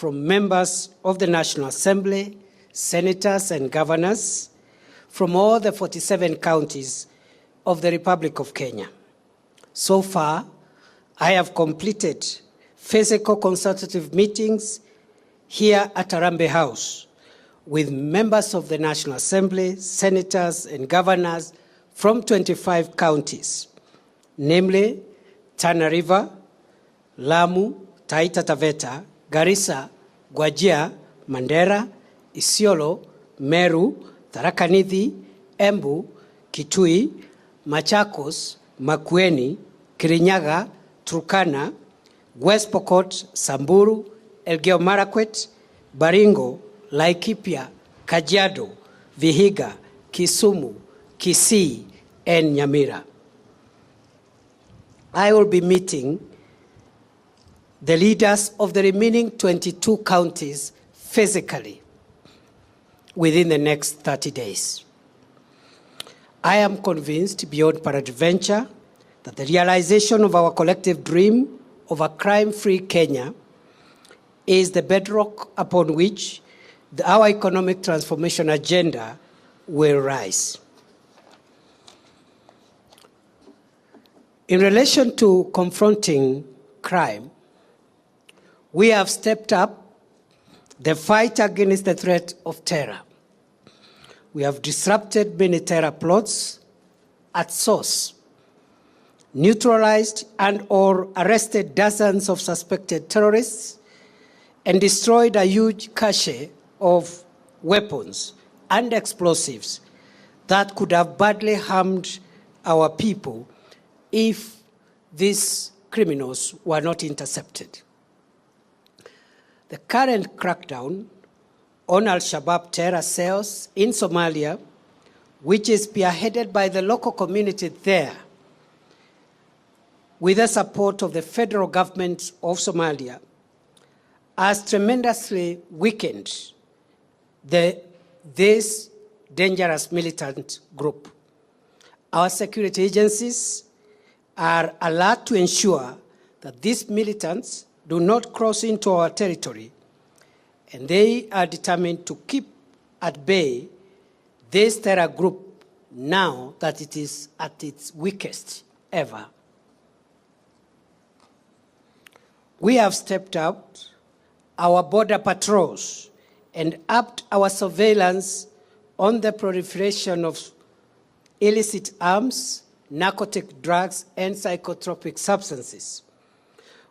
from members of the National Assembly, senators and governors from all the 47 counties of the Republic of Kenya. So far, I have completed physical consultative meetings here at Harambee House with members of the National Assembly, senators and governors from 25 counties, namely Tana River, Lamu, Taita Taveta, Garissa, Wajir, Mandera, Isiolo, Meru, Tharaka Nithi, Embu, Kitui, Machakos, Makwiny, Kirinyaga, Turkana, West Pokot, Samburu, Elgeyo Marakwet, Baringo, Laikipia, Kajiado, Vihiga, Kisumu, Kisii, and Nyamira. I will be meeting the leaders of the remaining 22 counties physically within the next 30 days. I am convinced beyond peradventure that the realization of our collective dream of a crime-free Kenya is the bedrock upon which our economic transformation agenda will rise. In relation to confronting crime, we have stepped up the fight against the threat of terror. We have disrupted many terror plots at source, neutralized and/or arrested dozens of suspected terrorists, and destroyed a huge cache of weapons and explosives that could have badly harmed our people if these criminals were not intercepted. The current crackdown on Al-Shabaab terror cells in Somalia, which is spearheaded by the local community there, with the support of the federal government of Somalia, has tremendously weakened this dangerous militant group. Our security agencies are alert to ensure that these militants do not cross into our territory, and they are determined to keep at bay this terror group now that it is at its weakest ever. We have stepped up our border patrols and upped our surveillance on the proliferation of illicit arms, narcotic drugs, and psychotropic substances.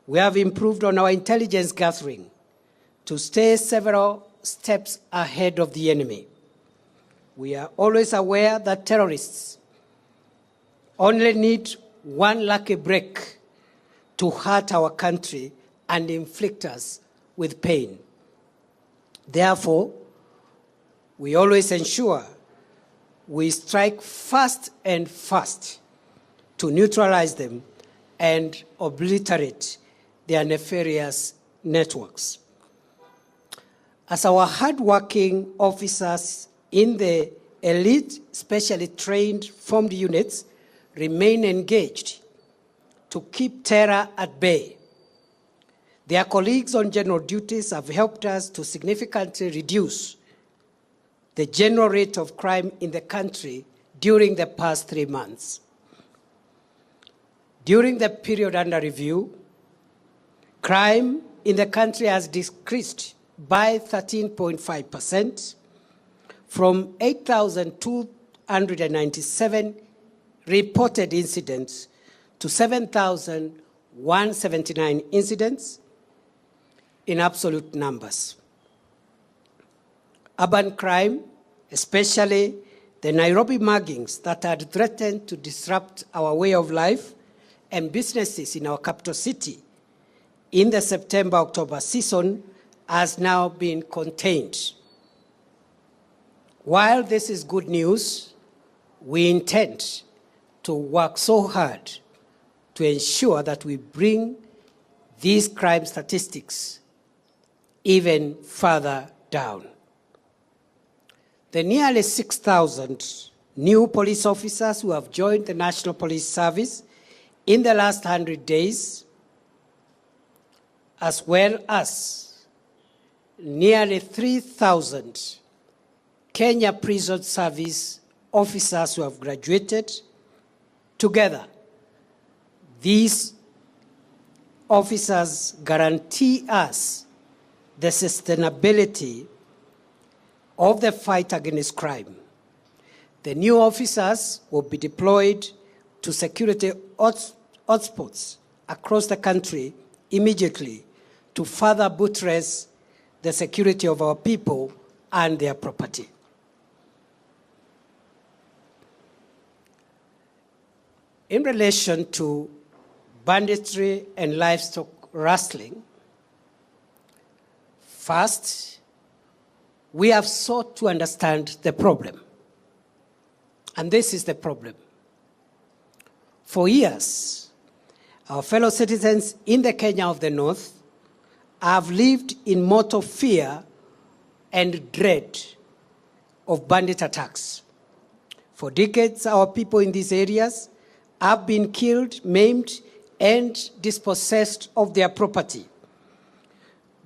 We have improved on our intelligence gathering to stay several steps ahead of the enemy. We are always aware that terrorists only need one lucky break to hurt our country and inflict us with pain. Therefore, we always ensure we strike fast and fast to neutralize them and obliterate their nefarious networks. As our hardworking officers in the elite, specially trained formed units remain engaged to keep terror at bay, their colleagues on general duties have helped us to significantly reduce the general rate of crime in the country during the past 3 months. During the period under review, crime in the country has decreased by 13.5% from 8,297 reported incidents to 7,179 incidents in absolute numbers. Urban crime, especially the Nairobi muggings that had threatened to disrupt our way of life and businesses in our capital city in the September-October season, has now been contained. While this is good news, we intend to work so hard to ensure that we bring these crime statistics even further down. The nearly 6,000 new police officers who have joined the National Police Service in the last 100 days, as well as nearly 3,000 Kenya Prison Service officers who have graduated. Together, these officers guarantee us the sustainability of the fight against crime. The new officers will be deployed to security hotspots across the country immediately to further buttress the security of our people and their property. In relation to banditry and livestock rustling, first, we have sought to understand the problem. And this is the problem. For years, our fellow citizens in the Kenya of the North have lived in mortal fear and dread of bandit attacks. For decades, our people in these areas have been killed, maimed, and dispossessed of their property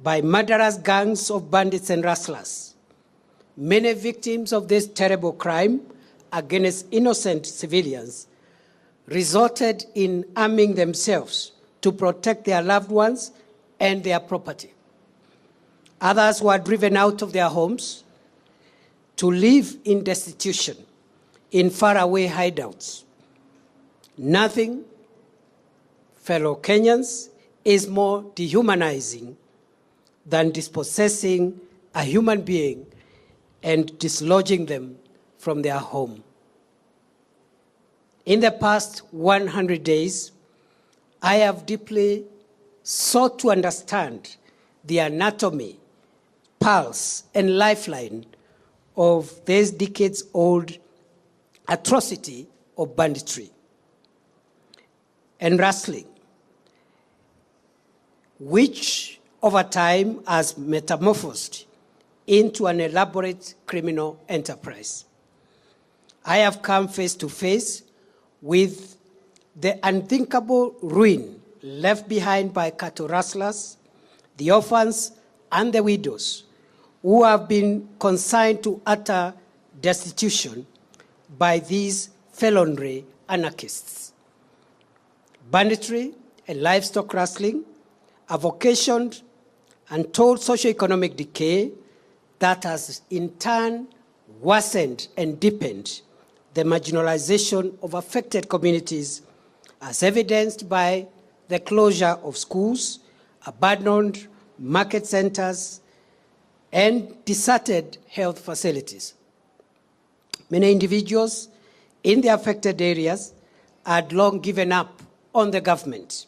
by murderous gangs of bandits and rustlers. Many victims of this terrible crime against innocent civilians resulted in arming themselves to protect their loved ones and their property. Others were driven out of their homes to live in destitution in faraway hideouts. Nothing, fellow Kenyans, is more dehumanizing than dispossessing a human being and dislodging them from their home. In the past 100 days, I have deeply sought to understand the anatomy, pulse, and lifeline of this decades-old atrocity of banditry and rustling, which over time has metamorphosed into an elaborate criminal enterprise. I have come face to face with the unthinkable ruin left behind by cattle rustlers, the orphans, and the widows who have been consigned to utter destitution by these felonry anarchists. Banditry and livestock rustling have occasioned untold socioeconomic decay that has in turn worsened and deepened the marginalization of affected communities, as evidenced by the closure of schools, abandoned market centers, and deserted health facilities. Many individuals in the affected areas had long given up on the government.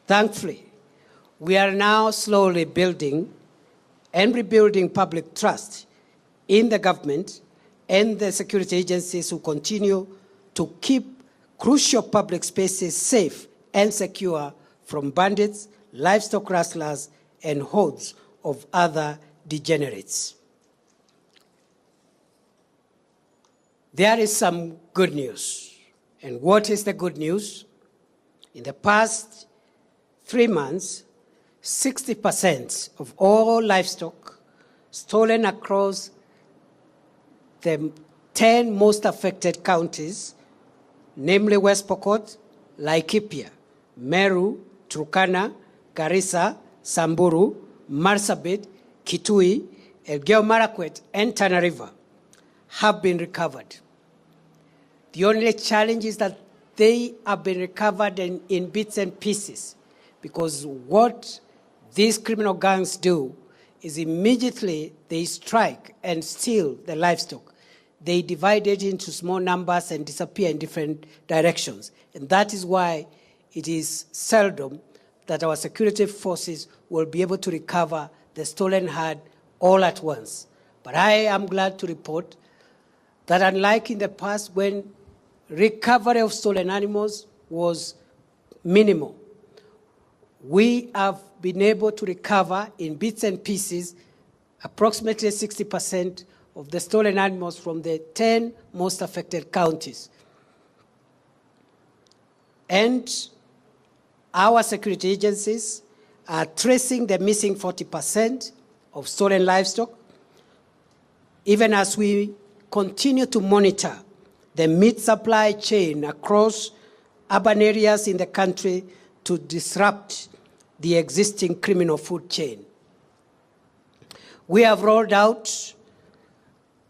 Thankfully, we are now slowly building and rebuilding public trust in the government and the security agencies who continue to keep crucial public spaces safe and secure from bandits, livestock rustlers, and hordes of other degenerates. There is some good news. And what is the good news? In the past 3 months, 60% of all livestock stolen across the 10 most affected counties, namely West Pokot, Laikipia, Meru, Turkana, Garissa, Samburu, Marsabit, Kitui, Elgeyo Marakwet, and Tana River, have been recovered. The only challenge is that they have been recovered in bits and pieces, because what these criminal gangs do is immediately they strike and steal the livestock. They divide it into small numbers and disappear in different directions. And that is why it is seldom that our security forces will be able to recover the stolen herd all at once. But I am glad to report that unlike in the past when recovery of stolen animals was minimal, we have been able to recover in bits and pieces approximately 60% of the stolen animals from the 10 most affected counties. And our security agencies are tracing the missing 40% of stolen livestock, even as we continue to monitor the meat supply chain across urban areas in the country to disrupt the existing criminal food chain. We have rolled out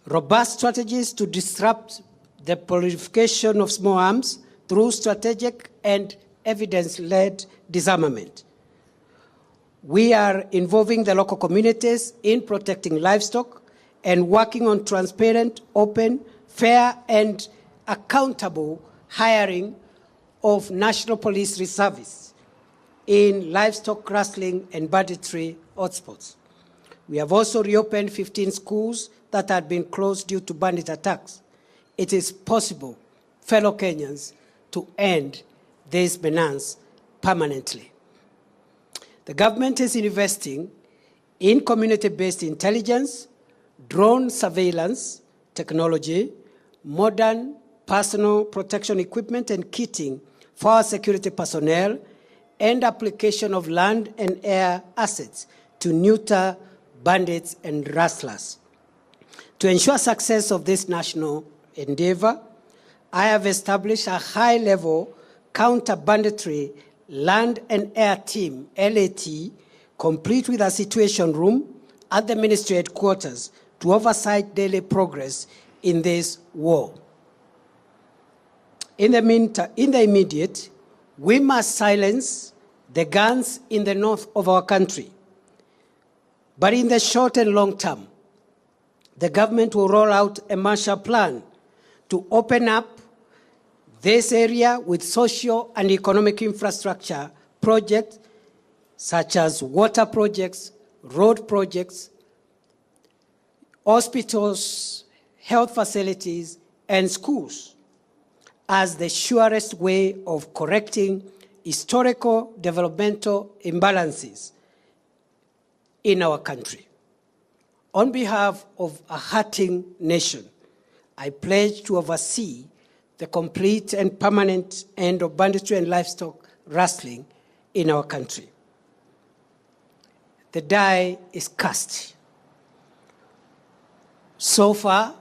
robust strategies to disrupt the proliferation of small arms through strategic and evidence-led disarmament. We are involving the local communities in protecting livestock and working on transparent, open, fair, and accountable hiring of National Police Reservists in livestock rustling and banditry hotspots. We have also reopened 15 schools that had been closed due to bandit attacks. It is possible, fellow Kenyans, to end this menace permanently. The government is investing in community-based intelligence, drone surveillance technology, modern personal protection equipment and kitting for our security personnel, and application of land and air assets to neuter bandits and rustlers. To ensure success of this national endeavor, I have established a high-level counter-banditry land and air team, LAT, complete with a situation room at the ministry headquarters to oversight daily progress in this war. In the immediate, we must silence the guns in the north of our country. But in the short and long term, the government will roll out a Marshall Plan to open up this area with social and economic infrastructure projects such as water projects, road projects, hospitals, health facilities, and schools as the surest way of correcting historical developmental imbalances in our country. On behalf of a hurting nation, I pledge to oversee the complete and permanent end of banditry and livestock rustling in our country. The die is cast. So far,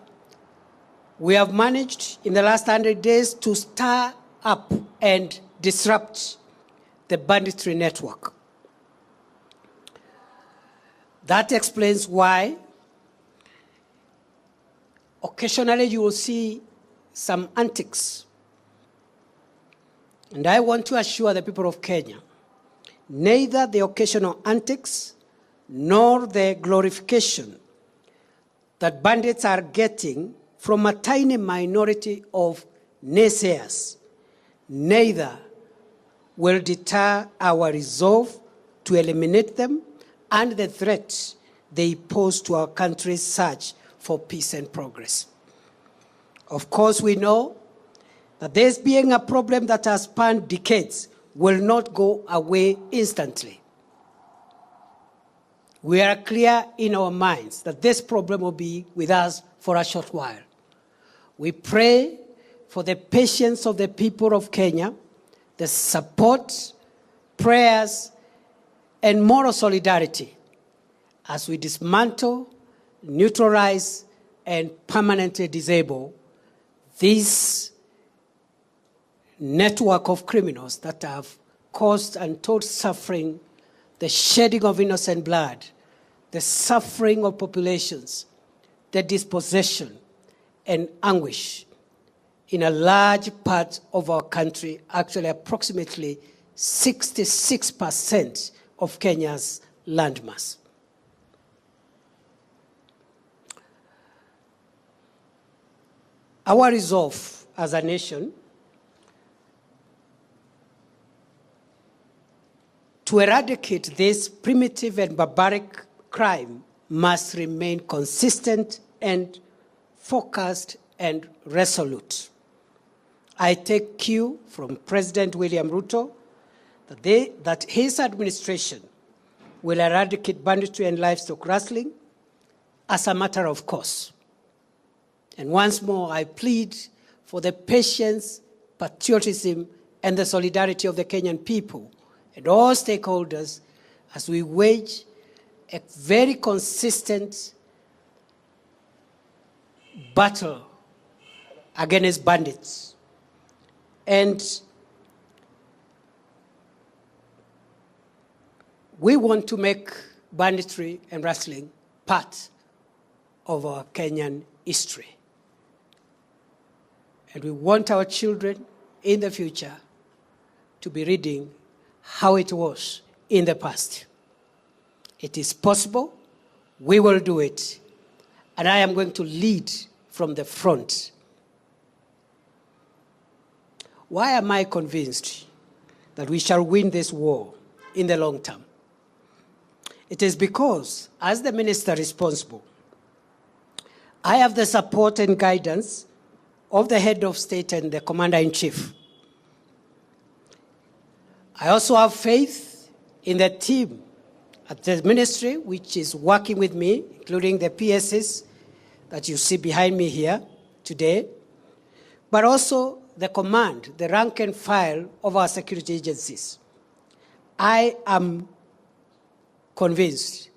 we have managed in the last 100 days to stir up and disrupt the banditry network. That explains why occasionally you will see some antics. And I want to assure the people of Kenya, neither the occasional antics nor the glorification that bandits are getting from a tiny minority of naysayers, neither will deter our resolve to eliminate them and the threat they pose to our country's search for peace and progress. Of course, we know that this being a problem that has spanned decades will not go away instantly. We are clear in our minds that this problem will be with us for a short while. We pray for the patience of the people of Kenya, the support, prayers, and moral solidarity as we dismantle, neutralize, and permanently disable this network of criminals that have caused untold suffering, the shedding of innocent blood, the suffering of populations, the dispossession and anguish in a large part of our country, actually approximately 66% of Kenya's landmass. Our resolve as a nation to eradicate this primitive and barbaric crime must remain consistent and focused and resolute. I take cue from President William RUTO that his administration will eradicate banditry and livestock rustling as a matter of course. And once more, I plead for the patience, patriotism, and the solidarity of the Kenyan people and all stakeholders as we wage a very consistent battle against bandits. And we want to make banditry and rustling part of our Kenyan history. And we want our children in the future to be reading how it was in the past. It is possible, we will do it, and I am going to lead from the front. Why am I convinced that we shall win this war in the long term? It is because, as the minister responsible, I have the support and guidance of the head of state and the commander-in-chief. I also have faith in the team at the ministry, which is working with me, including the PSs that you see behind me here today, but also the command, the rank and file of our security agencies. I am convinced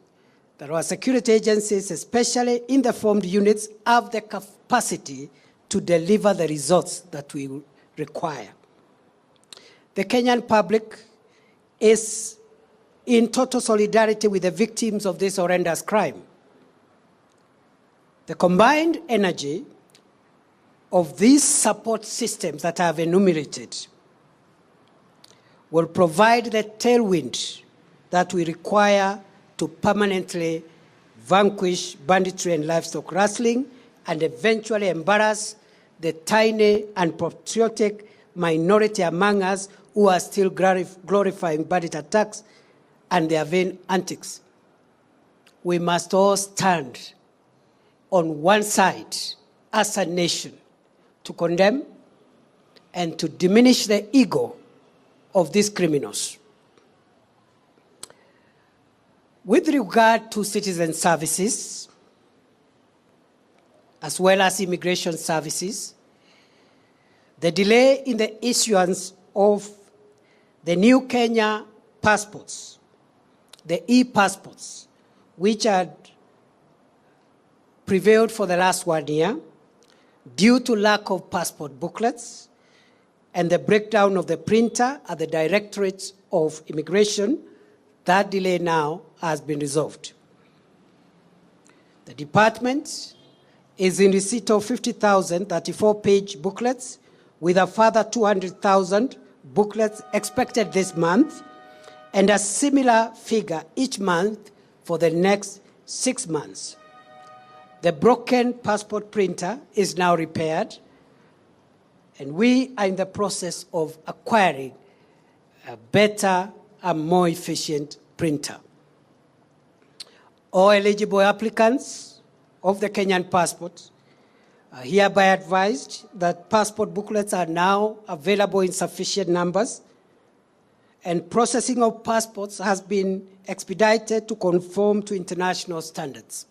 that our security agencies, especially in the formed units, have the capacity to deliver the results that we require. The Kenyan public is in total solidarity with the victims of this horrendous crime. The combined energy of these support systems that I have enumerated will provide the tailwind that we require to permanently vanquish banditry and livestock rustling and eventually embarrass the tiny and patriotic minority among us who are still glorifying bandit attacks and their vain antics. We must all stand on one side as a nation to condemn and to diminish the ego of these criminals. With regard to citizen services, as well as immigration services, the delay in the issuance of the new Kenya passports, the e-passports, which had prevailed for the last 1 year due to lack of passport booklets and the breakdown of the printer at the Directorate of Immigration, that delay now has been resolved. The department is in receipt of 50,000 34-page booklets with a further 200,000 booklets expected this month and a similar figure each month for the next 6 months. The broken passport printer is now repaired, and we are in the process of acquiring a better and more efficient printer. All eligible applicants of the Kenyan passport are hereby advised that passport booklets are now available in sufficient numbers, and processing of passports has been expedited to conform to international standards.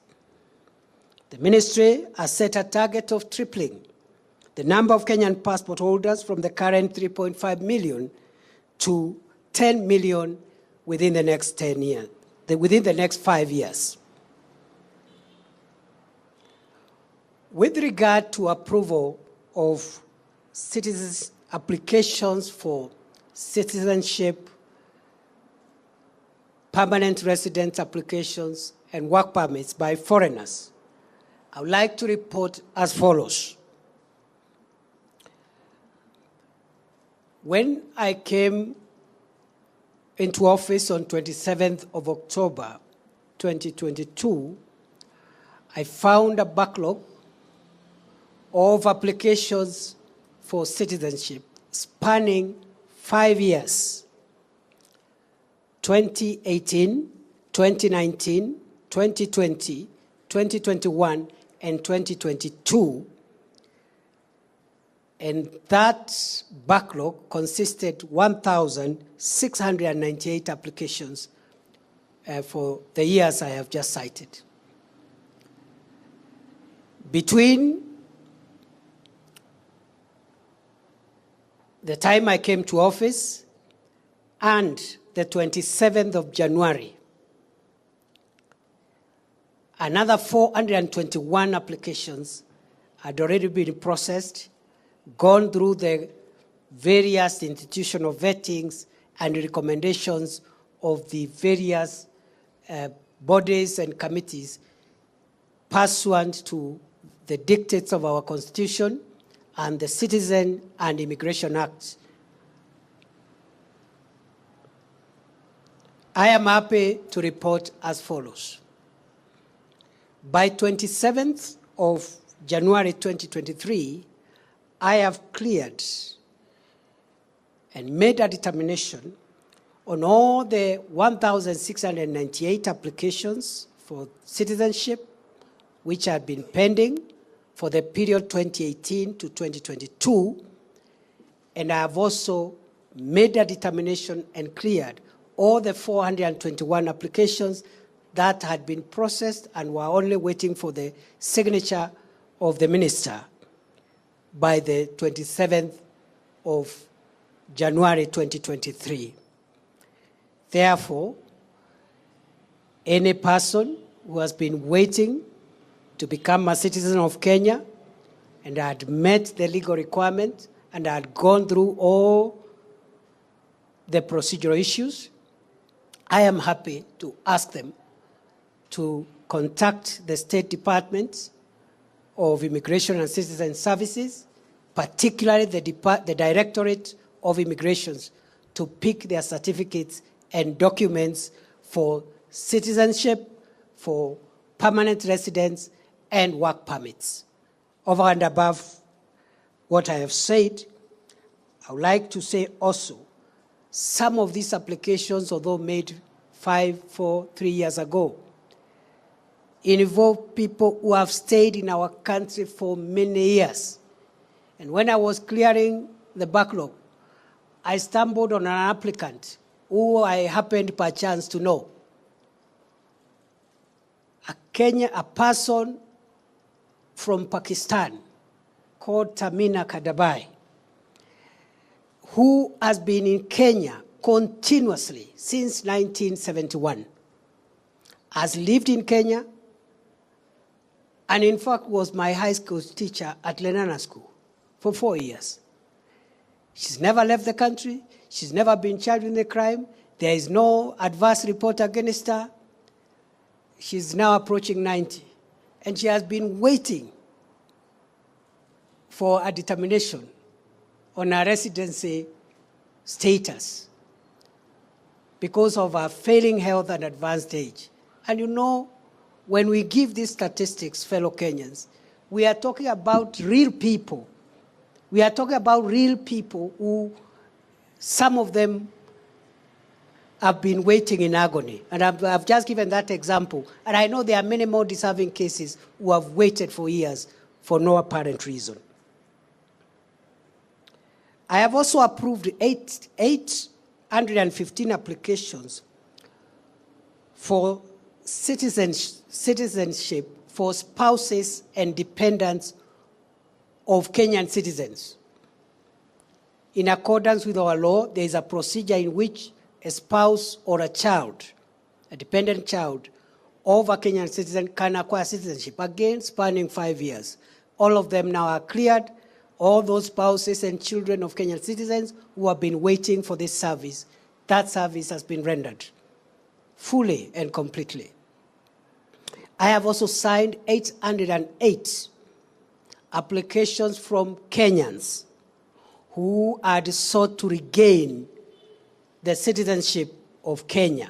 The ministry has set a target of tripling the number of Kenyan passport holders from the current 3.5 million to 10 million within the next 10 years, within the next 5 years. With regard to approval of citizens' applications for citizenship, permanent resident applications, and work permits by foreigners, I would like to report as follows. When I came into office on 27th of October 2022, I found a backlog of applications for citizenship spanning 5 years, 2018, 2019, 2020, 2021, and 2022. And that backlog consisted 1,698 applications for the years I have just cited. Between the time I came to office and the 27th of January, Another 421 applications had already been processed, gone through the various institutional vettings and recommendations of the various bodies and committees pursuant to the dictates of our Constitution and the Citizen and Immigration Act. I am happy to report as follows. By 27th of January 2023, I have cleared and made a determination on all the 1,698 applications for citizenship which had been pending for the period 2018 to 2022, and I have also made a determination and cleared all the 421 applications that had been processed and were only waiting for the signature of the minister by the 27th of January 2023. Therefore, any person who has been waiting to become a citizen of Kenya and had met the legal requirement and had gone through all the procedural issues, I am happy to ask them to contact the State Department of Immigration and Citizen Services, particularly the Directorate of Immigrations, to pick their certificates and documents for citizenship, for permanent residence, and work permits. Over and above what I have said, I would like to say also, some of these applications, although made 5, 4, 3 years ago, involve people who have stayed in our country for many years. And when I was clearing the backlog, I stumbled on an applicant who I happened perchance to know. A person from Pakistan called Tamina Kadabai, who has been in Kenya continuously since 1971, has lived in Kenya, and in fact was my high school teacher at Lenana School for 4 years. She's never left the country. She's never been charged with a crime. There is no adverse report against her. She's now approaching 90. And she has been waiting for a determination on her residency status because of her failing health and advanced age. And you know, when we give these statistics, fellow Kenyans, we are talking about real people. We are talking about real people who, some of them have been waiting in agony. And I've just given that example. And I know there are many more deserving cases who have waited for years for no apparent reason. I have also approved 815 applications for citizenship for spouses and dependents of Kenyan citizens. In accordance with our law, there is a procedure in which a spouse or a child, a dependent child of a Kenyan citizen can acquire citizenship, again spanning 5 years. All of them now are cleared. All those spouses and children of Kenyan citizens who have been waiting for this service, that service has been rendered fully and completely. I have also signed 808 applications from Kenyans who had sought to regain the citizenship of Kenya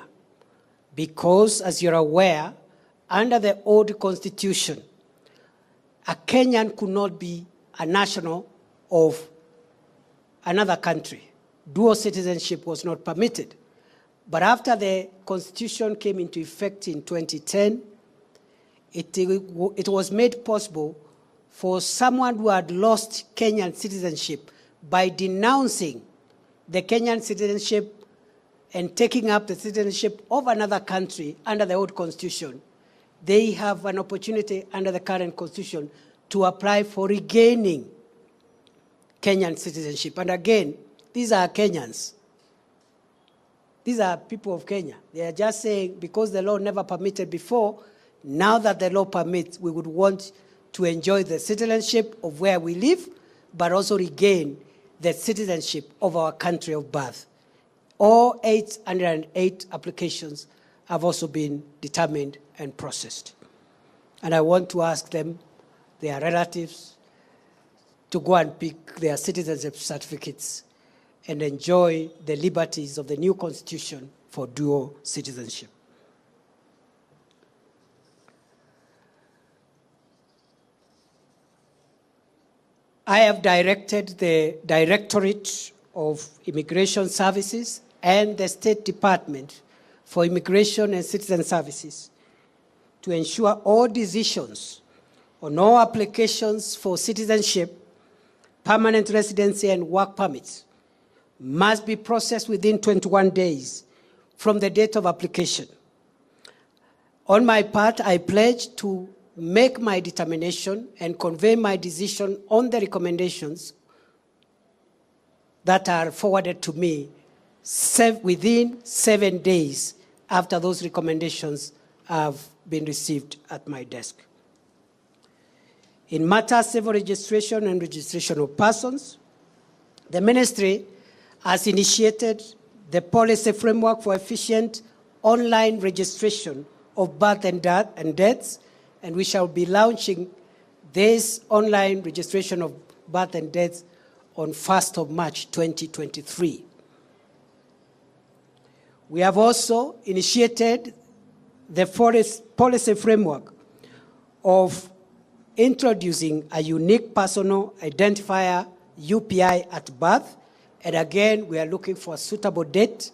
because, as you're aware, under the old constitution, a Kenyan could not be a national of another country. Dual citizenship was not permitted. But after the constitution came into effect in 2010, it was made possible for someone who had lost Kenyan citizenship by denouncing the Kenyan citizenship and taking up the citizenship of another country under the old constitution. They have an opportunity under the current constitution to apply for regaining Kenyan citizenship. And again, these are Kenyans. These are people of Kenya. They are just saying, because the law never permitted before, now that the law permits, we would want to enjoy the citizenship of where we live, but also regain the citizenship of our country of birth. All 808 applications have also been determined and processed. And I want to ask them, their relatives, to go and pick their citizenship certificates and enjoy the liberties of the new constitution for dual citizenship. I have directed the Directorate of Immigration Services and the State Department for Immigration and Citizen Services to ensure all decisions on all applications for citizenship, permanent residency, and work permits must be processed within 21 days from the date of application. On my part, I pledge to make my determination and convey my decision on the recommendations that are forwarded to me within 7 days after those recommendations have been received at my desk. In matters of registration and registration of persons, the ministry has initiated the policy framework for efficient online registration of birth and deaths, and we shall be launching this online registration of birth and deaths on 1st of March 2023. We have also initiated the policy framework of introducing a unique personal identifier, UPI, at birth. And again, we are looking for a suitable date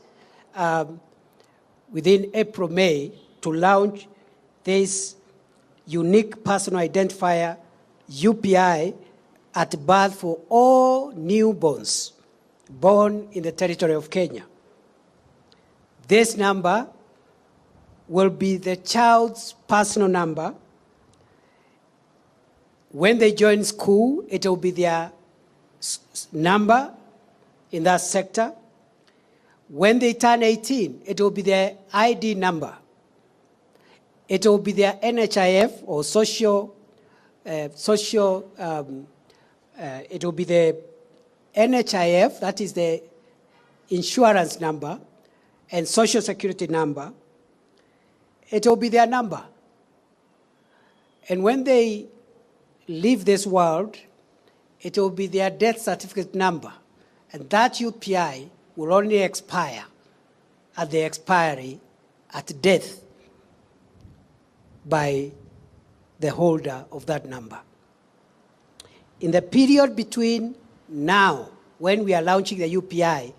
within April, May to launch this unique personal identifier, UPI, at birth for all newborns born in the territory of Kenya. This number will be the child's personal number. When they join school, it will be their number in that sector. When they turn 18, it will be their ID number. It will be their NHIF or it will be the NHIF, that is the insurance number, and social security number. It will be their number. And when they leave this world, it will be their death certificate number. And that UPI will only expire at the expiry at death by the holder of that number. In the period between now, when we are launching the UPI,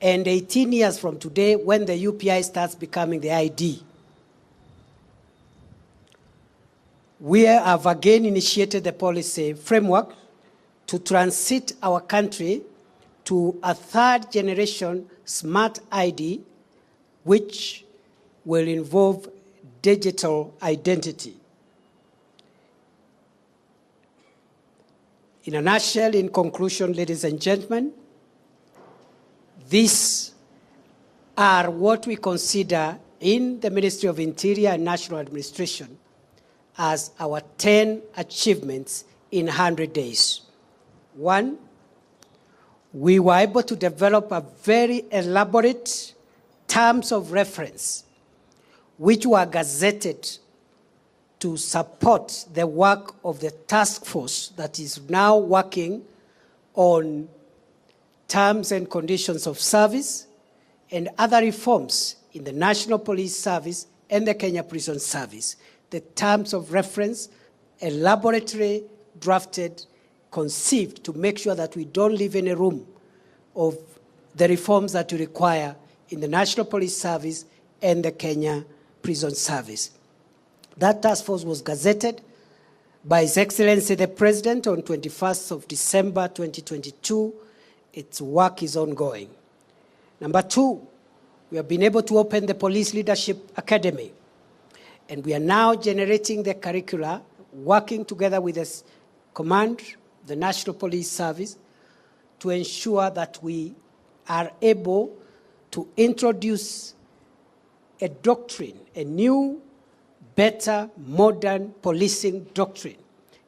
and 18 years from today, when the UPI starts becoming the ID, we have again initiated the policy framework to transit our country to a third generation smart ID, which will involve digital identity. In a nutshell, in conclusion, ladies and gentlemen, these are what we consider in the Ministry of Interior and National Administration as our 10 achievements in 100 days. One, we were able to develop a very elaborate terms of reference, which were gazetted to support the work of the task force that is now working on terms and conditions of service and other reforms in the National Police Service and the Kenya Prison Service. The terms of reference, elaborately drafted, conceived to make sure that we don't leave any room of the reforms that we require in the National Police Service and the Kenya Prison Service. That task force was gazetted by His Excellency the President on 21st of December 2022. Its work is ongoing. Number two, we have been able to open the Police Leadership Academy, and we are now generating the curricula, working together with the command, the National Police Service, to ensure that we are able to introduce a doctrine, a new better modern policing doctrine,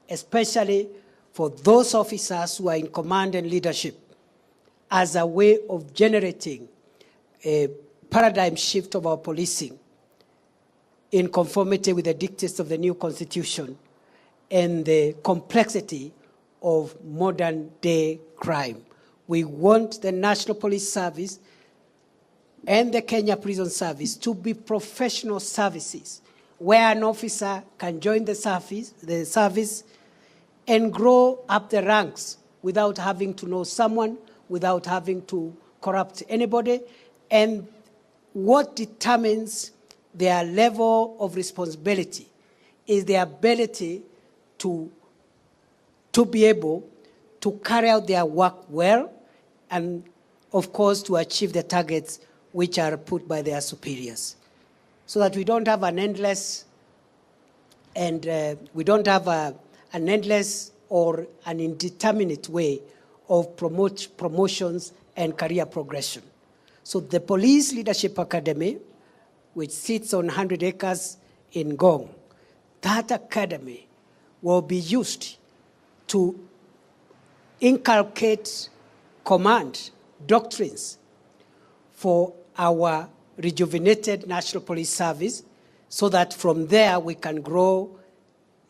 especially for those officers who are in command and leadership, as a way of generating a paradigm shift of our policing in conformity with the dictates of the new constitution and the complexity of modern day crime. We want the National Police Service and the Kenya Prison Service to be professional services where an officer can join the service and grow up the ranks without having to know someone, without having to corrupt anybody. And what determines their level of responsibility is their ability to be able to carry out their work well and, of course, to achieve the targets which are put by their superiors. So that we don't have an endless an endless or an indeterminate way of promotions and career progression. So the Police Leadership Academy, which sits on 100 acres in Ngong, that academy will be used to inculcate command doctrines for our rejuvenated National Police Service, so that from there we can grow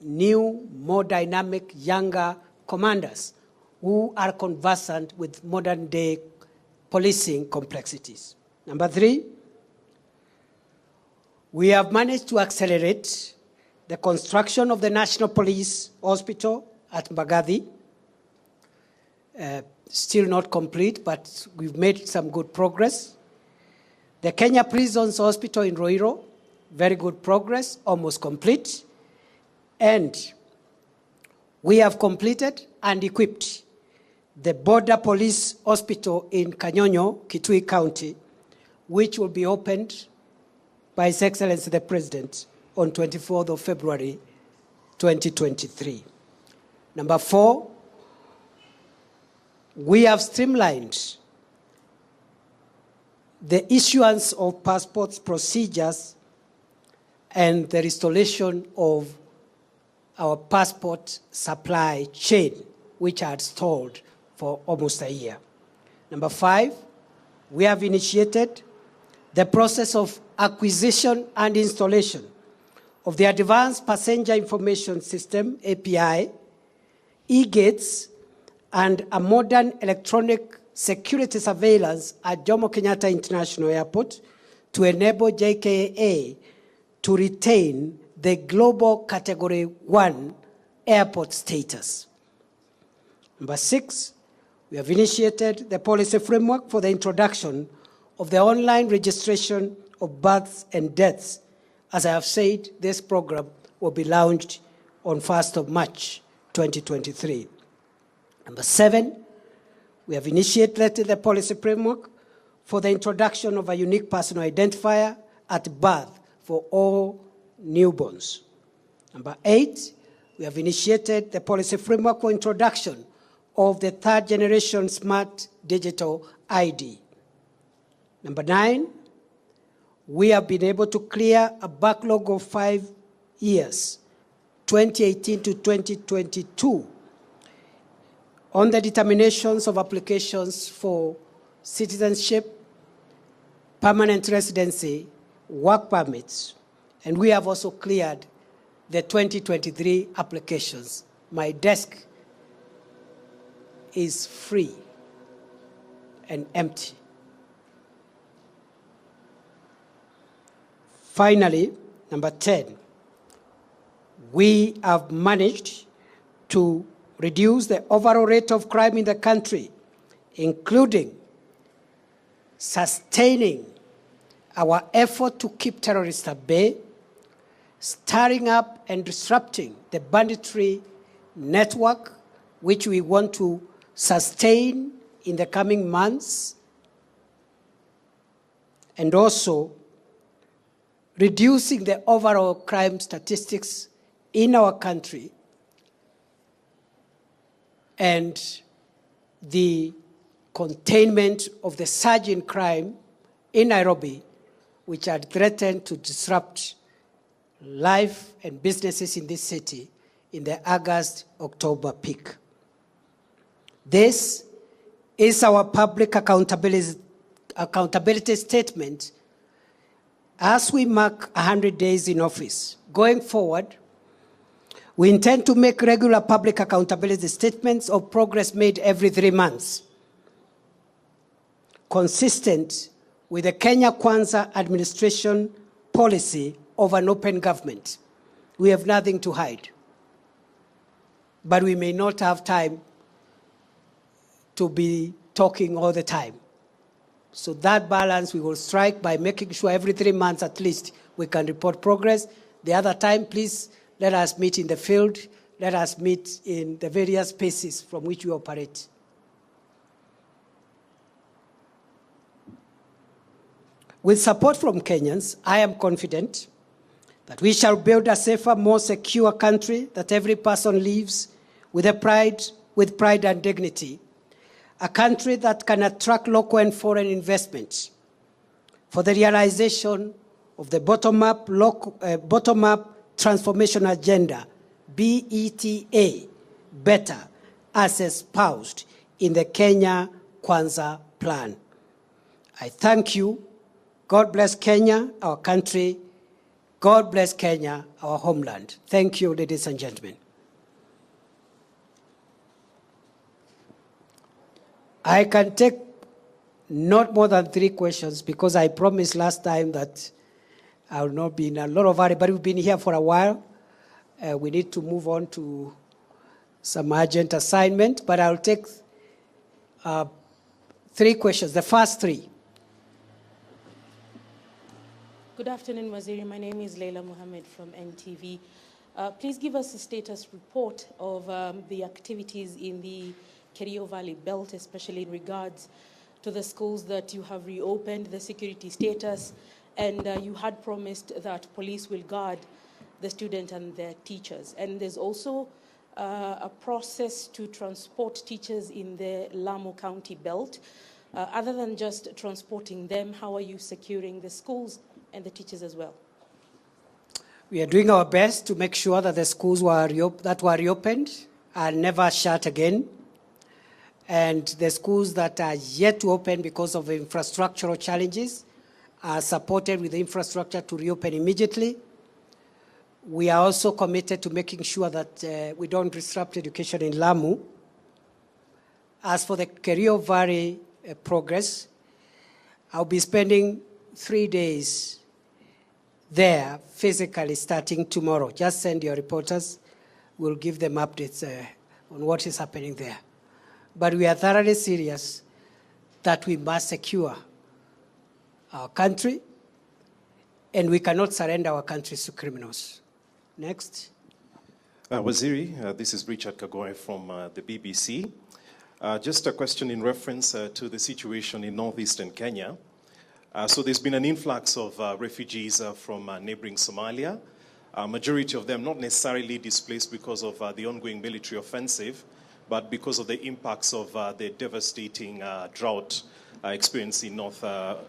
new, more dynamic, younger commanders who are conversant with modern day policing complexities. Number 3, we have managed to accelerate the construction of the National Police Hospital at Mbagathi. Still not complete, but we've made some good progress. The Kenya Prisons Hospital in Ruiru, very good progress, almost complete. And we have completed and equipped the Border Police Hospital in Kanyonyo, Kitui County, which will be opened by His Excellency the President on 24th of February, 2023. Number 4, we have streamlined the issuance of passports procedures and the restoration of our passport supply chain, which had stalled for almost a year. Number 5, we have initiated the process of acquisition and installation of the Advanced Passenger Information System, API, e-gates, and a modern electronic security surveillance at Jomo Kenyatta International Airport to enable JKA to retain the global Category 1 airport status. Number 6, we have initiated the policy framework for the introduction of the online registration of births and deaths. As I have said, this program will be launched on 1st of March, 2023. Number 7, we have initiated the policy framework for the introduction of a unique personal identifier at birth for all newborns. Number 8, we have initiated the policy framework for introduction of the 3rd generation smart digital ID. Number 9, we have been able to clear a backlog of 5 years, 2018 to 2022, on the determinations of applications for citizenship, permanent residency, work permits, and we have also cleared the 2023 applications. My desk is free and empty. Finally, number 10, we have managed to reduce the overall rate of crime in the country, including sustaining our effort to keep terrorists at bay, stirring up and disrupting the banditry network, which we want to sustain in the coming months, and also reducing the overall crime statistics in our country and the containment of the surge in crime in Nairobi, which had threatened to disrupt life and businesses in this city in the August-October peak. This is our public accountability statement as we mark 100 days in office. Going forward, we intend to make regular public accountability statements of progress made every 3 months, consistent with the Kenya Kwanza administration policy of an open government. We have nothing to hide, but we may not have time to be talking all the time. So that balance we will strike by making sure every 3 months at least we can report progress. The other time, please let us meet in the field, let us meet in the various spaces from which we operate. With support from Kenyans, I am confident that we shall build a safer, more secure country that every person lives with pride and dignity. A country that can attract local and foreign investment for the realization of the bottom-up transformation agenda, BETA, better, as espoused in the Kenya Kwanza plan. I thank you. God bless Kenya, our country. God bless Kenya, our homeland. Thank you, ladies and gentlemen. I can take not more than 3 questions because I promised last time that I will not be in a lot of hurry, but we've been here for a while. We need to move on to some urgent assignment, but I'll take 3 questions, the first 3. Good afternoon, Waziri. My name is Raila Mohammed from NTV. Please give us a status report of the activities in the Kerio Valley Belt, especially in regards to the schools that you have reopened, the security status, and you had promised that police will guard the students and their teachers. And there's also a process to transport teachers in the Lamu County Belt. Other than just transporting them, how are you securing the schools and the teachers as well? We are doing our best to make sure that the schools that were reopened are never shut again. And the schools that are yet to open because of infrastructural challenges are supported with the infrastructure to reopen immediately. We are also committed to making sure that we don't disrupt education in Lamu. As for the Kerio Valley progress, I'll be spending 3 days there physically starting tomorrow. Just send your reporters. We'll give them updates on what is happening there. But we are thoroughly serious that we must secure our country, and we cannot surrender our country to criminals. Next. Waziri, this is Richard Kagoe from the BBC. Just a question in reference to the situation in northeastern Kenya. So there's been an influx of refugees from neighboring Somalia. Majority of them not necessarily displaced because of the ongoing military offensive, but because of the impacts of the devastating drought experienced in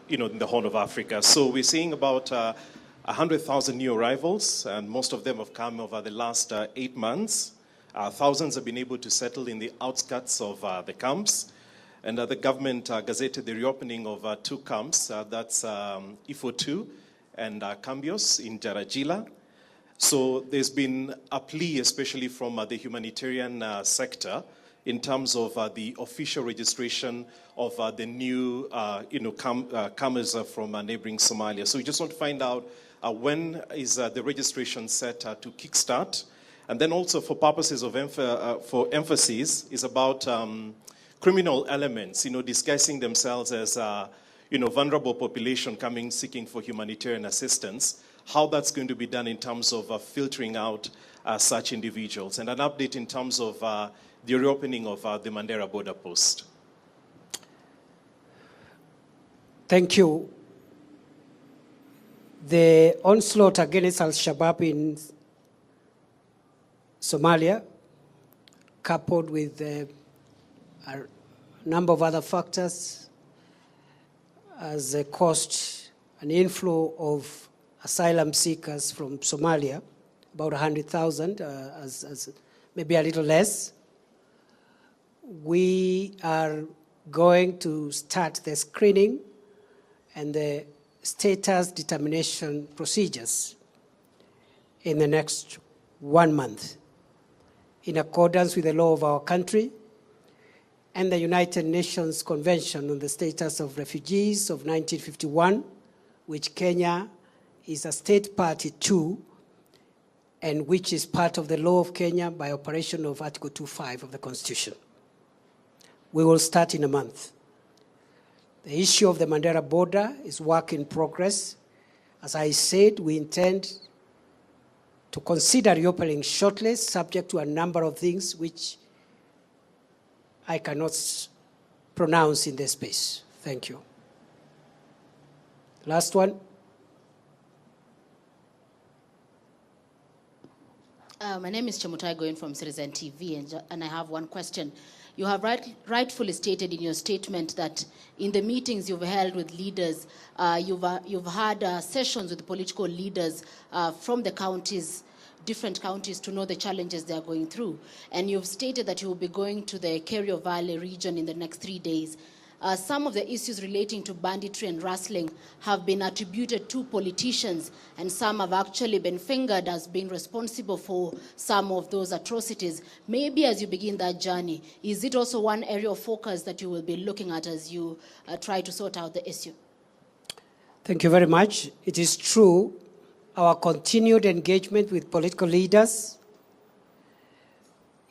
in the Horn of Africa. So we're seeing about 100,000 new arrivals, and most of them have come over the last 8 months. Thousands have been able to settle in the outskirts of the camps. And the government gazetted the reopening of 2 camps, that's Ifo 2 and Cambios in Jarajila. So there's been a plea, especially from the humanitarian sector, in terms of the official registration of the new comers from neighboring Somalia. So we just want to find out when is the registration set to kickstart, and then also for purposes of emphasis is about criminal elements, disguising themselves as vulnerable population coming seeking for humanitarian assistance. How that's going to be done in terms of filtering out such individuals, and an update in terms of the reopening of the Mandera border post. Thank you. The onslaught against Al-Shabaab in Somalia, coupled with a number of other factors, has caused an inflow of asylum seekers from Somalia, about 100,000, as maybe a little less. We are going to start the screening and the status determination procedures in the next 1 month, in accordance with the law of our country and the United Nations Convention on the Status of Refugees of 1951, which Kenya is a state party to, and which is part of the law of Kenya by operation of Article 2.5 of the Constitution. We will start in a month. The issue of the Mandera border is work in progress. As I said, we intend to consider reopening shortly, subject to a number of things which I cannot pronounce in this space. Thank you. Last one. My name is Chemutai going from Citizen TV, and I have one question. You have rightfully stated in your statement that in the meetings you've held with leaders, you've had sessions with political leaders from the counties, different counties, to know the challenges they are going through. And you've stated that you will be going to the Kerio Valley region in the next 3 days. Some of the issues relating to banditry and rustling have been attributed to politicians, and some have actually been fingered as being responsible for some of those atrocities. Maybe as you begin that journey, is it also one area of focus that you will be looking at as you try to sort out the issue? Thank you very much. It is true, our continued engagement with political leaders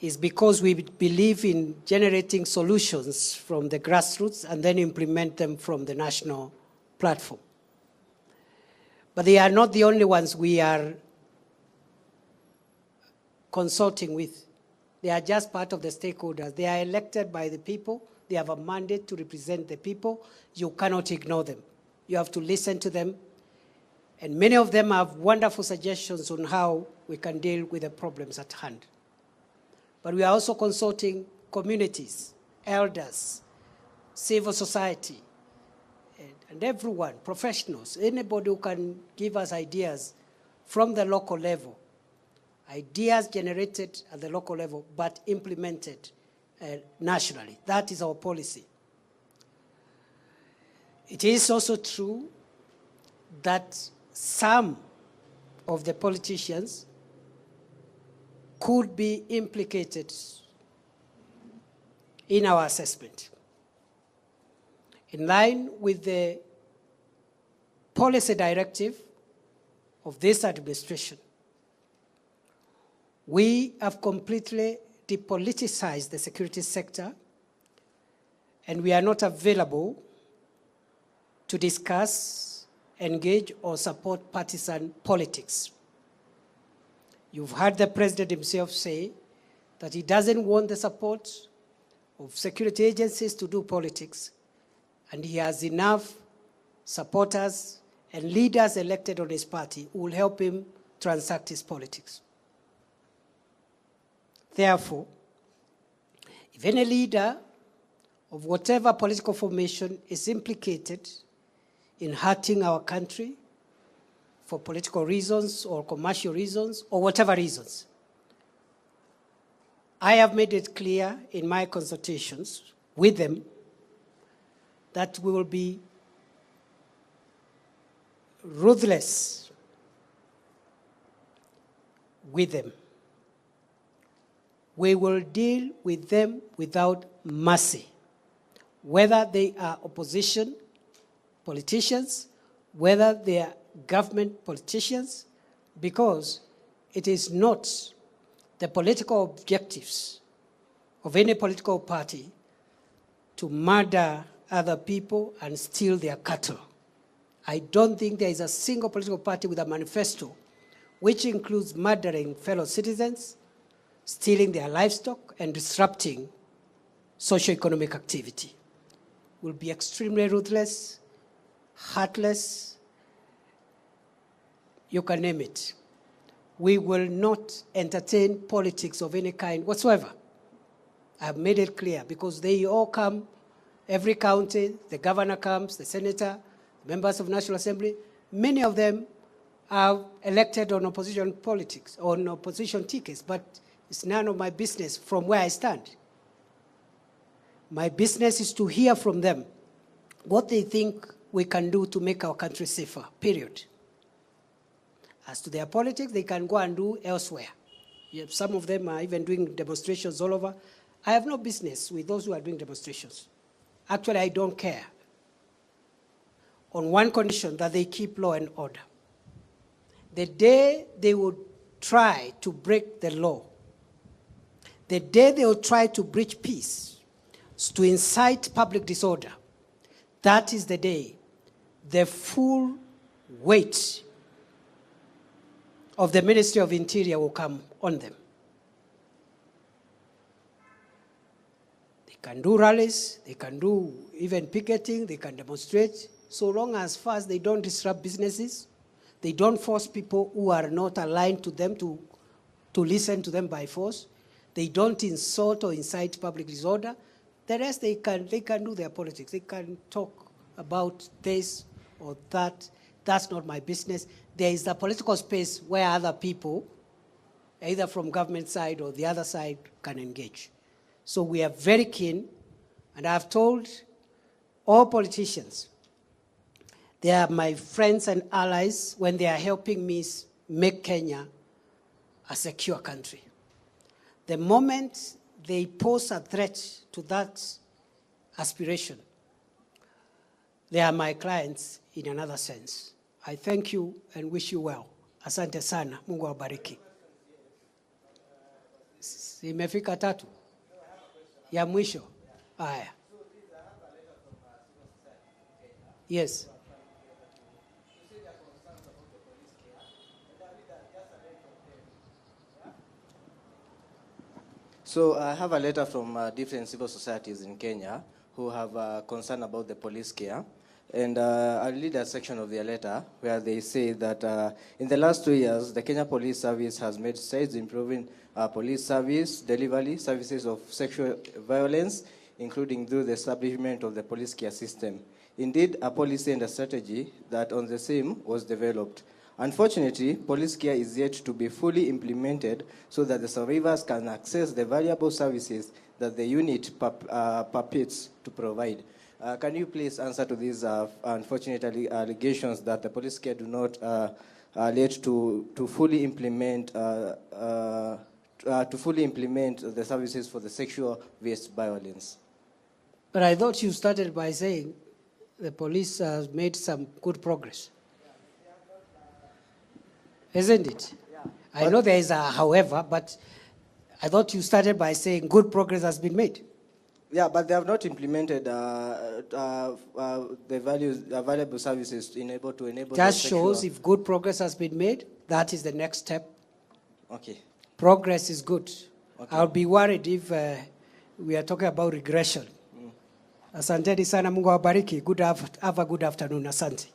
is because we believe in generating solutions from the grassroots and then implement them from the national platform. But they are not the only ones we are consulting with. They are just part of the stakeholders. They are elected by the people. They have a mandate to represent the people. You cannot ignore them. You have to listen to them. And many of them have wonderful suggestions on how we can deal with the problems at hand. But we are also consulting communities, elders, civil society, and everyone, professionals, anybody who can give us ideas from the local level, ideas generated at the local level but implemented nationally. That is our policy. It is also true that some of the politicians could be implicated in our assessment. In line with the policy directive of this administration, we have completely depoliticized the security sector, and we are not available to discuss, engage, or support partisan politics. You've heard the president himself say that he doesn't want the support of security agencies to do politics, and he has enough supporters and leaders elected on his party who will help him transact his politics. Therefore, if any leader of whatever political formation is implicated in hurting our country, for political reasons or commercial reasons or whatever reasons, I have made it clear in my consultations with them that we will be ruthless with them. We will deal with them without mercy, whether they are opposition politicians, whether they are government politicians, because it is not the political objectives of any political party to murder other people and steal their cattle. I don't think there is a single political party with a manifesto which includes murdering fellow citizens, stealing their livestock, and disrupting socio-economic activity. We'll be extremely ruthless, heartless, you can name it. We will not entertain politics of any kind whatsoever. I have made it clear, because they all come, every county, the governor comes, the senator, members of National Assembly, many of them are elected on opposition politics, on opposition tickets, but it's none of my business from where I stand. My business is to hear from them what they think we can do to make our country safer, period. As to their politics, they can go and do elsewhere. Some of them are even doing demonstrations all over. I have no business with those who are doing demonstrations. Actually, I don't care. On one condition, that they keep law and order. The day they would try to break the law, the day they will try to breach peace, to incite public disorder, that is the day the full weight of the Ministry of Interior will come on them. They can do rallies, they can do even picketing, they can demonstrate, so long as far as they don't disrupt businesses, they don't force people who are not aligned to them to listen to them by force, they don't insult or incite public disorder. The rest, they can do their politics. They can talk about this or that. That's not my business. There is a political space where other people, either from government side or the other side, can engage. So we are very keen, and I've told all politicians, they are my friends and allies when they are helping me make Kenya a secure country. The moment they pose a threat to that aspiration, they are my clients in another sense. I thank you and wish you well. Asante sana. Mungu awabariki. Imefika 3 ya mwisho. Haya. Yes. So I have a letter from different civil societies in Kenya who have concern about the police care. And I'll read a section of their letter where they say that in the last 2 years, the Kenya Police Service has made strides improving police service delivery, services of sexual violence, including through the establishment of the police care system. Indeed, a policy and a strategy that on the same was developed. Unfortunately, police care is yet to be fully implemented so that the survivors can access the valuable services that the unit purports to provide. Can you please answer to these unfortunate allegations that the police care do not lead to fully implement the services for the sexual-based violence? But I thought you started by saying the police has made some good progress. Isn't it? Yeah. I know there is a however, but I thought you started by saying good progress has been made. Yeah, but they have not implemented the valuable services to enable. Just shows if good progress has been made, that is the next step. Okay. Progress is good. Okay. I'll be worried if we are talking about regression. Asante sana, Mungu awabariki. Have a good afternoon. Asante.